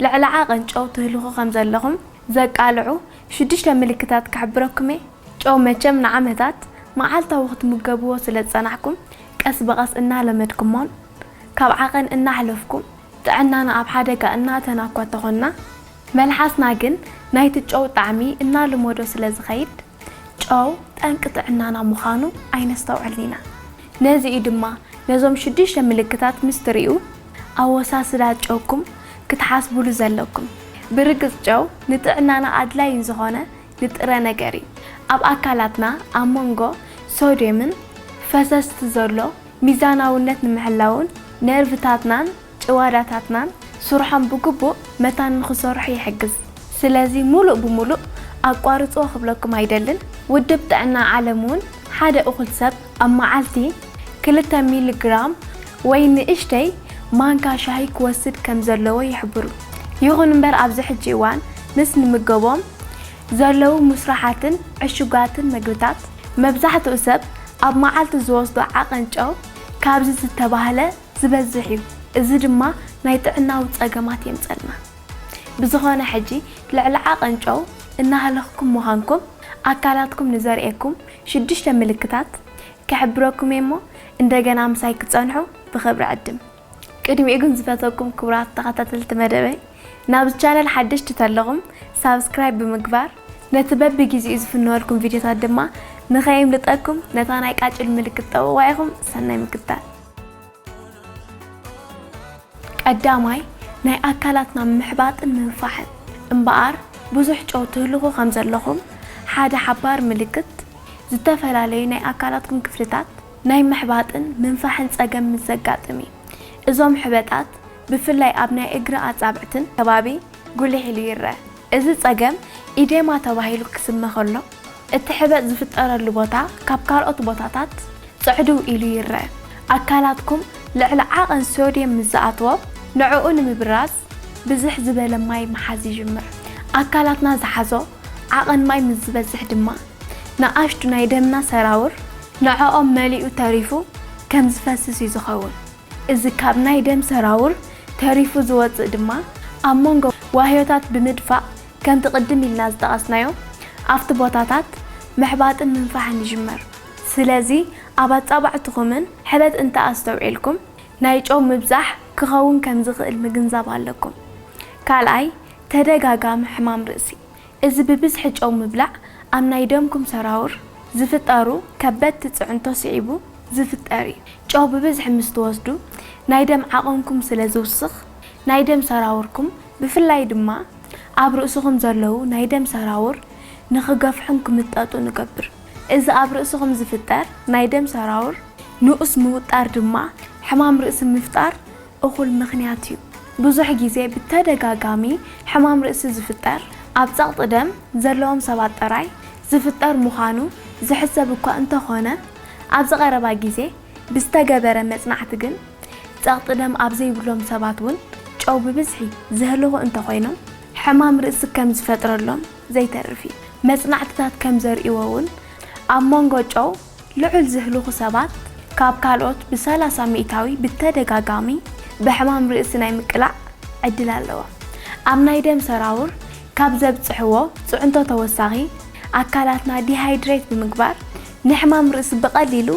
لعل عقن ጨው ትህልኹ ከም ዘለኹም ዘቃልዑ 6 ምልክታት ክሕብረኩም ጨው መቸም ንዓመታት መዓልታዊ ክትምገብዎ ስለ ጸናሕኩም ቀስ በቀስ እናለመድኩሞን ካብ ዓቀን እናሕለፍኩም ጥዕናና ኣብ ሓደጋ እናተናኳተኾና መልሓስና ግን ናይቲ ጨው ጣዕሚ እናልሞዶ ስለ ዝኸይድ ጨው ጠንቂ ጥዕናና ምዃኑ ኣይነስተውዕልና ነዚ ድማ ነዞም 6 ምልክታት ምስትሪኡ ኣወሳስዳ ጨውኩም ክትሓስብሉ ዘለኩም ብርግጽ ጨው ንጥዕናና ኣድላይ ዝኾነ ንጥረ ነገር ኣብ ኣካላትና ኣብ መንጎ ሶዲየምን ፈሰስቲ ዘሎ ሚዛናውነት ንምሕላውን ነርቭታትናን ጭዋዳታትናን ስርሖም ብግቡእ መታን ንኽሰርሑ ይሕግዝ ስለዚ ሙሉእ ብሙሉእ ኣቋርጾ ክብለኩም አይደልን ውድብ ጥዕና ዓለሙን ሓደ እኹል ሰብ ኣብ መዓልቲ 2 ሚሊ ግራም ወይ ንእሽተይ ማንካ ሻሂ ክወስድ ከም ዘለዎ ይሕብሩ ይኹን እምበር ኣብዚ ሕጂ እዋን ምስ ንምገቦም ዘለው መስራሓትን ዕሹጋትን ምግብታት መብዛሕትኡ ሰብ ኣብ መዓልቲ ዝወስዶ ዓቀን ጨው ካብዚ ዝተባህለ ዝበዝሕ እዩ እዚ ድማ ናይ ጥዕናዊ ጸገማት የምጸልና ብዝኾነ ሕጂ ልዕሊ ዓቀን ጨው እናሃለኽኩም ምዃንኩም ኣካላትኩም ንዘርእየኩም 6 ምልክታት كحبركم يمو እንደገና ምሳይ ክጸንሑ ብኽብሪ ዕድም ቅድሚኡ ግን ዝፈተኩም ክብራት ተኸታተልቲ መደበይ ናብ ቻናል ሓድሽቲ ተለኹም ሳብስክራይብ ብምግባር ነቲ በቢ ግዚኡ ዝፍነወልኩም ቪድዮታት ድማ ንኸይምልጠኩም ነታ ናይ ቃጭል ምልክት ጠውዋይኹም ሰናይ ምክታል ቀዳማይ ናይ ኣካላትና ምሕባጥን ምንፋሕን እምበኣር ብዙሕ ጨው ትህልኹ ከም ዘለኹም ሓደ ሓባር ምልክት ዝተፈላለዩ ናይ ኣካላትኩም ክፍልታት ናይ ምሕባጥን ምንፋሕን ጸገም ዘጋጥሚ እዞም ሕበጣት ብፍላይ ኣብ ናይ እግሪ ኣጻብዕትን ከባቢ ጉልህ ኢሉ ይርአ እዚ ጸገም ኢዴማ ተባሂሉ ክስመ ከሎ እቲ ሕበጥ ዝፍጠረሉ ቦታ ካብ ካልኦት ቦታታት ጽዕድው ኢሉ ይርአ ኣካላትኩም ልዕሊ ዓቐን ሶዲየም ምዝኣትዎ ንዕኡ ንምብራዝ ብዝሕ ዝበለ ማይ መሓዝ ይጅምር ኣካላትና ዝሓዞ ዓቐን ማይ ምዝበዝሕ ድማ ንኣሽቱ ናይ ደምና ሰራውር ንዕኦም መሊኡ ተሪፉ ከም ዝፈስስ ይዝኸውን እዚ ካብ ናይ ደም ሰራውር ተሪፉ ዝወፅእ ድማ ኣብ መንጎ ዋህዮታት ብምድፋእ ከም ትቅድም ኢልና ዝጠቐስናዮ ኣብቲ ቦታታት ምሕባጥን ምንፋሕን ይጅመር ስለዚ ኣብ ኣጻብዕትኹምን ሕበጥ እንተኣስተውዒልኩም ናይ ጨው ምብዛሕ ክኸውን ከም ዝኽእል ምግንዛብ ኣለኩም ካልኣይ ተደጋጋሚ ሕማም ርእሲ እዚ ብብዝሒ ጨው ምብላዕ ኣብ ናይ ደምኩም ሰራውር ዝፍጠሩ ከበድቲ ጽዕንቶ ስዒቡ ዝፍጠር ጨው ብብዝሒ ምስ ትወስዱ ናይ ደም ዓቐንኩም ስለ ዝውስኽ ናይ ደም ሰራውርኩም ብፍላይ ድማ ኣብ ርእስኹም ዘለው ናይ ደም ሰራውር ንኽገፍሑን ክምጠጡ ንገብር እዚ ኣብ ርእስኹም ዝፍጠር ናይ ደም ሰራውር ንኡስ ምውጣር ድማ ሕማም ርእሲ ምፍጣር እኹል ምኽንያት እዩ ብዙሕ ግዜ ብተደጋጋሚ ሕማም ርእሲ ዝፍጠር ኣብ ጸቕጢ ደም ዘለዎም ሰባት ጥራይ ዝፍጠር ምዃኑ ዝሕሰብ እኳ እንተኾነ ኣብ ዝቐረባ ግዜ ብዝተገበረ መጽናዕቲ ግን ጸቕጢ ደም ኣብ ዘይብሎም ሰባት እውን ጨው ብብዝሒ ዝህልኹ እንተኾይኖም ሕማም ርእሲ ከም ዝፈጥረሎም ዘይተርፊ መጽናዕትታት ከም ዘርእይዎ እውን ኣብ መንጎ ጨው ልዑል ዝህልኹ ሰባት ካብ ካልኦት ብ30 ሚእታዊ ብተደጋጋሚ ብሕማም ርእሲ ናይ ምቅላዕ ዕድል ኣለዎ ኣብ ናይ ደም ሰራውር ካብ ዘብጽሕዎ ጽዕንቶ ተወሳኺ ኣካላትና ዲሃይድሬት ብምግባር ንሕማም ርእሲ ብቐሊሉ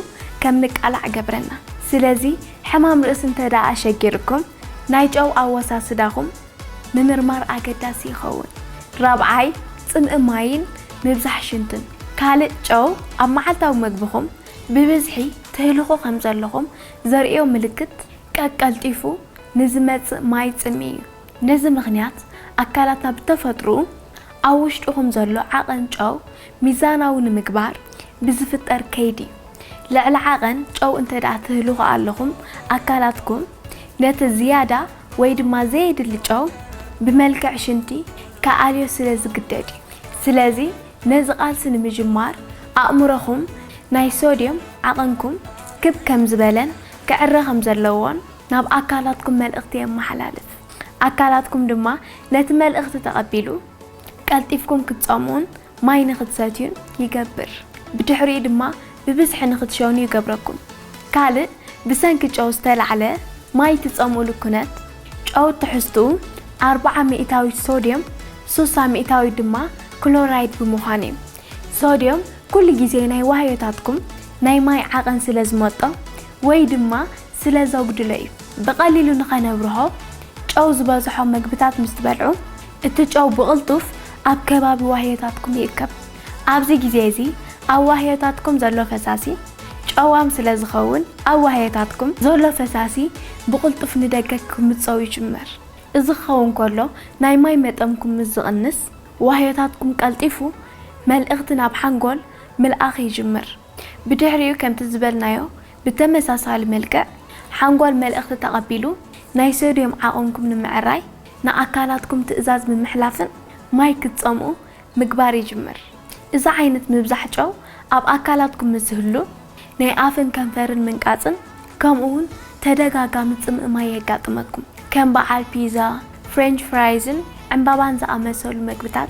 ከም ንቃላዕ ገብረና ስለዚ ሕማም ርእሲ እንተደኣ ሸጊርኩም ናይ ጨው ኣወሳስዳኹም ምምርማር ኣገዳሲ ይኸውን ራብዓይ ጽምኢ ማይን ምብዛሕ ሽንትን ካልእ ጨው ኣብ መዓልታዊ ምግብኹም ብብዝሒ ትህልኹ ከም ዘለኹም ዘርእዮ ምልክት ቀልጢፉ ንዝመጽእ ማይ ጽምኢ እዩ ነዚ ምኽንያት ኣካላትና ብተፈጥሩ ኣብ ውሽጡኹም ዘሎ ዓቐን ጨው ሚዛናዊ ንምግባር ብዝፍጠር ከይዲ ልዕሊ ዓቐን ጨው እንተደኣ ትህልኹ ኣለኹም ኣካላትኩም ነቲ ዝያዳ ወይ ድማ ዘየድሊ ጨው ብመልክዕ ሽንቲ ከኣልዮ ስለ ዝግደድ ስለዚ ነዚ ቃልሲ ንምጅማር ኣእምሮኹም ናይ ሶዲየም ዓቐንኩም ክብ ከም ዝበለን ክዕረ ከም ዘለዎን ናብ ኣካላትኩም መልእኽቲ የመሓላልፍ ኣካላትኩም ድማ ነቲ መልእኽቲ ተቐቢሉ ቀልጢፍኩም ክትጸምኡን ማይ ንኽትሰትዩን ይገብር ብድሕሪኡ ድማ ብብዝሒ ንኽትሸውኑ ይገብረኩም ካልእ ብሰንኪ ጨው ዝተላዕለ ማይ ትጸምኡሉ ኩነት ጨው ትሕዝትኡ 4 مئتاوي صوديوم 3 مئتاوي دما كلورايد بمخاني صوديوم كل جزء ناي وهيتاتكم ناي ماي عقن سلازمطة ወይ ድማ ስለ ዘጉድለ እዩ በቀሊሉ ንኸነብርሆ ጨው ዝበዝሖ ምግብታት ምስ ትበልዑ እቲ ጨው ብቕልጡፍ ኣብ ከባቢ ዋህየታትኩም ይርከብ ኣብዚ ግዜ እዚ ኣብ ዋህየታትኩም ዘሎ ፈሳሲ ጨዋም ስለ ዝኸውን ኣብ ዋህየታትኩም ዘሎ ፈሳሲ ብቕልጡፍ ንደገ ክምፀው ይጅምር እዚ ክኸውን ከሎ ናይ ማይ መጠንኩም ዝቕንስ ዋህየታትኩም ቀልጢፉ መልእኽቲ ናብ ሓንጎል ምልኣኽ ይጅምር ብድሕሪኡ ከምቲ ዝበልናዮ بتمساسال ملكع حنقول ملأخت تقبلو ناي صوديوم عقنكم نمعراي نا أكلاتكم تأزاز من محلافن ماي كتصمو مقبار يجمر إذا عينت مبزحجو أب أكلاتكم مسهلو ناي آفن كنفرن من قاتن كمون تدقاقا متصم ماي يقاتمكم كم بعال بيزا فرنش فرايزن عم بابان زا أمسول مقبتات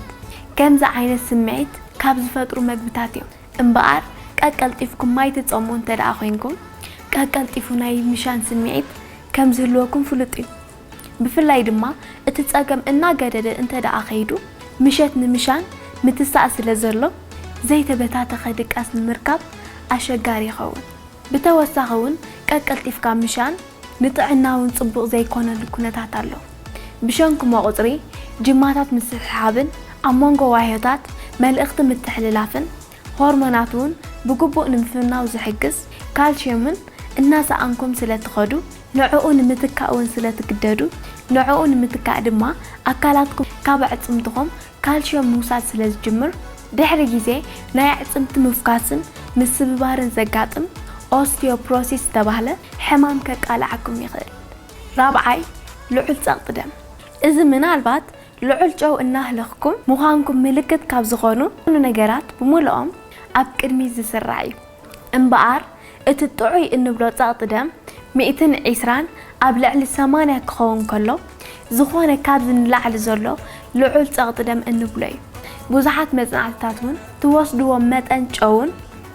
كم زا عينت سمعيت كابز فترو مقبتاتيو انبقار كاكالتيفكم ماي تتصمون تدعاخينكم كاكالتيفو ناي مشان سمعيت كم زلوكم فلطي بفلاي دما اتتصاقم انا قدد انت دعاخيدو مشات نمشان متساسل زرلو زي تبتاتا خدك اسن مركب اشقاري خون بتوساخون كاكالتيفكا مشان نطعناون صبوق زي كون الكونتات اللو بشانكم وقطري جماتات مسحابن امونغو واهيوتات ملأخت متحللافن هرموناتون بقبو نمفنا وزحجز كالسيومن الناس عنكم سلة خدو نوعون متكاون سلة قدادو نوعون متكا دما أكلاتكم كابعت صمتهم كالسيوم موساد سلة جمر دحر جيزي نايع صمت مفكاسن مسببارن زقاتم أوستيوبروسيس تبهله حمام كقالعكم يخيل رابعاي لعل سقط دم إذا من البعض لعل جو النهلخكم مخانكم ملكت كابزغونو نجارات بمولهم أب كرمي زسرعي انبقار اتطعي النبلو سقط دم 220 أب لعل 8 كخون كله زخونة كابزن لعل زلو لعل سقط دم النبلي بوزحات مزنعتاتون توصدوا متن جون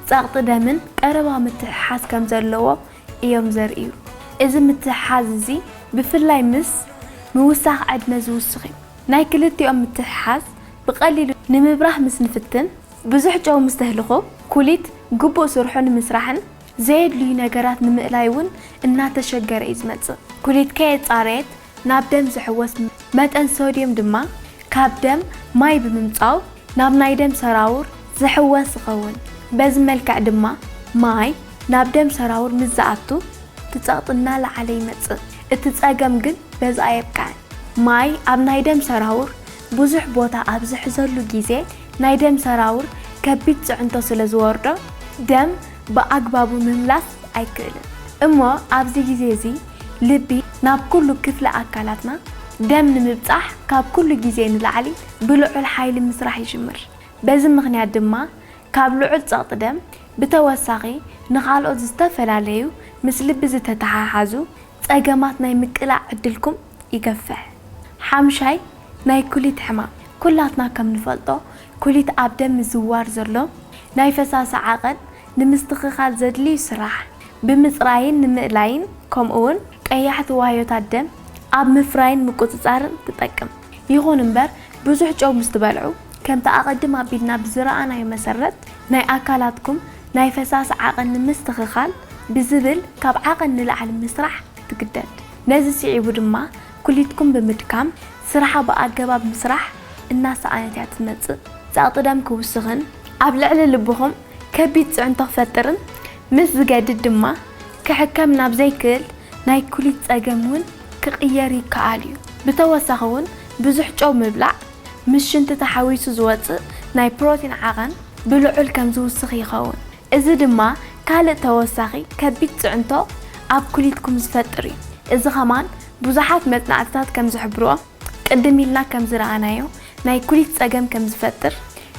سقط دمن قربا متحاز كم زلوا ايوم زرقيو إذا متحاز زي بفلاي مس موساق عد مزوسخي ناي كلتيوم متحاز بقليل نمبراه مسنفتن بزح جو مستهلخو كوليت قبو سرحون مسرحن زيد لي نجارات نمقلايون إنها تشجر إزمت كوليت كيت صارت نابدم زحوس متن صوديوم دما كابدم ماي بممطاو ناب نايدم سراور زحوس قون بز ملكع دما ماي نابدم سراور مزعتو تتسقطنا لعلي مت اتتصاقم جن بز ايبكان ماي اب نايدم سراور بزح بوتا اب زحزلو جيزي نايدم سراور كبيت زعنتو سلازوردو دم بأقبابو مملاس ايكلن امو ابزي جيزي لبي ناب كلو كفل اكالاتنا دم نمبصح كاب كل جيزي نلعلي بلعل حيل مسرح يجمر بز مغنيات دما كاب لعل سقط دم بتوساقي نخالقو زستفلاليو مثل بز تتحاحزو صقمات ناي مقلاع عدلكم يكفح حمشاي ناي كليت حمام كلاتنا كم نفلطو كليت ابدم زوار زرلو ناي فساس عقل نمستخخال زدلي سراح بمصراين نمقلاين كم اون قياحت واهيوتات دم اب مفراين مقصصارن تطقم يخون انبر بزح جو مستبلعو كم تقدم ابيدنا بزرانا يمسرت ناي اكلاتكم ناي فساس عقل نمستخخال بزبل كاب عقل نلعل مسرح تقدد نازي سيعيبو دما كليتكم بمدكام سرحة بأقباب مسرح الناس عانتها تمتص ساقطدام كوسخن اب لعل لبهم كبيت زعنتو فترن مس زقادد دما كحكمنا بزيكل ناي كليت صقمون كقياري كاليو بتوسخون بزح جو مبلع مش انت تحويسو زوص ناي بروتين عقن بلعل كم زوسخ يخون اذا دما كالق توسخي كبيت زعنتو اب كليتكم زفتري اذا كمان بزحات متنعتات كم زحبرو قدميلنا كم زرعنايو ناي كليت صقم كم زفتر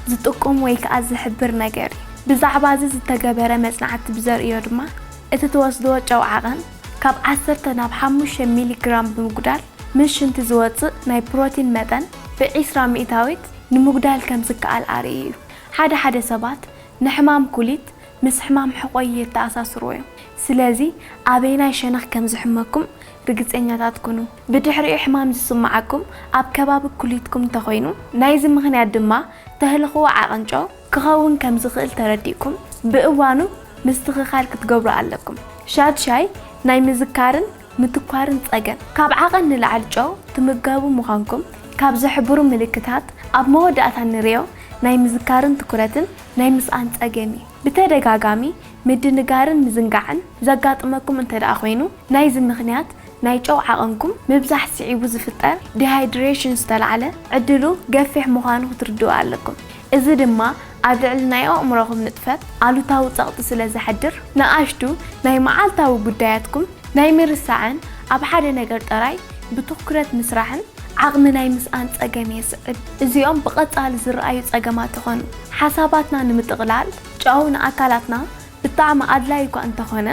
زتقوم ويك از حبر نجري بزعبا زتجبره مصنعت بزريو دما اتتوسدو جو عقن كاب 10 ناب 5 ملي جرام بمقدار مش انت زوص ناي بروتين متن ب20 مئتاويت نمقدار كم زكال اريو حدا سبات نحمام كليت مس حمام حقويه تاساسروي سلازي ابينا شنخ كم زحمكم ርግፀኛታት ኩኑ ብድሕሪኡ ሕማም ዝስማዓኩም ኣብ ከባቢ ኩሊትኩም ተኾይኑ ናይዚ ምኽንያት ድማ ተህልኽዎ ዓቐንጮ ክኸውን ከም ዝኽእል ተረዲእኩም ብእዋኑ ምስትኽኻል ክትገብሩ ኣለኩም ሻድሻይ ናይ ምዝካርን ምትኳርን ፀገም ካብ ዓቐን ንላዕሊ ጨው ትምገቡ ምዃንኩም ካብ ዝሕብሩ ምልክታት ኣብ መወዳእታ ንሪኦ ናይ ምዝካርን ትኩረትን ናይ ምስኣን ፀገም እዩ ብተደጋጋሚ ምድንጋርን ምዝንጋዕን ዘጋጥመኩም እንተደኣ ኮይኑ ናይዚ ምኽንያት ናይ ጨው ዓቐንኩም ምብዛሕ ስዒቡ ዝፍጠር ዲሃይድሬሽን ዝተልዓለ ዕድሉ ገፊሕ ምዃኑ ክትርድኡ ኣለኩም እዚ ድማ ኣብ ልዕሊ ናይ ኣእምሮኹም ንጥፈት ኣሉታዊ ፀቕጢ ስለ ዝሕድር ንኣሽቱ ናይ መዓልታዊ ጉዳያትኩም ናይ ምርሳዕን ኣብ ሓደ ነገር ጥራይ ብትኩረት ምስራሕን ዓቕሚ ናይ ምስኣን ፀገም የስዕብ እዚኦም ብቐፃሊ ዝረኣዩ ፀገማት ይኾኑ ሓሳባትና ንምጥቕላል ጨው ንኣካላትና ብጣዕሚ ኣድላይ እኳ እንተኾነ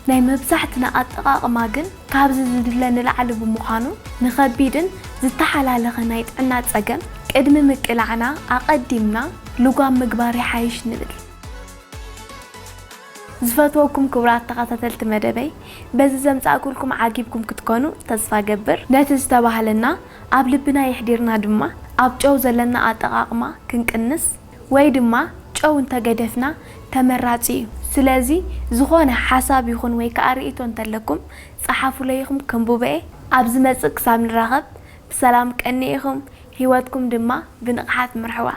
ናይ መብዛሕትና ኣጠቓቕማ ግን ካብዚ ዝድለ ንላዕሊ ብምዃኑ ንኸቢድን ዝተሓላለኸ ናይ ጥዕና ፀገም ቅድሚ ምቅላዕና ኣቐዲምና ልጓም ምግባር ይሓይሽ ንብል ዝፈትወኩም ክቡራት ተኸታተልቲ መደበይ በዚ ዘምፃእኩልኩም ዓጊብኩም ክትኮኑ ተስፋ ገብር ነቲ ዝተባህለና ኣብ ልብና ይሕዲርና ድማ ኣብ ጨው ዘለና ኣጠቓቕማ ክንቅንስ ወይ ድማ ጨው እንተገደፍና ተመራፂ እዩ ስለዚ ዝኾነ ሓሳብ ይኹን ወይ ከዓ ርእቶ እንተለኩም ፀሓፉለይኹም ከንብበኤ ኣብ ዝመፅእ ክሳብ ንራኸብ ብሰላም ቀኒ ኢኹም ሂወትኩም ድማ ብንቕሓት ምርሕዋ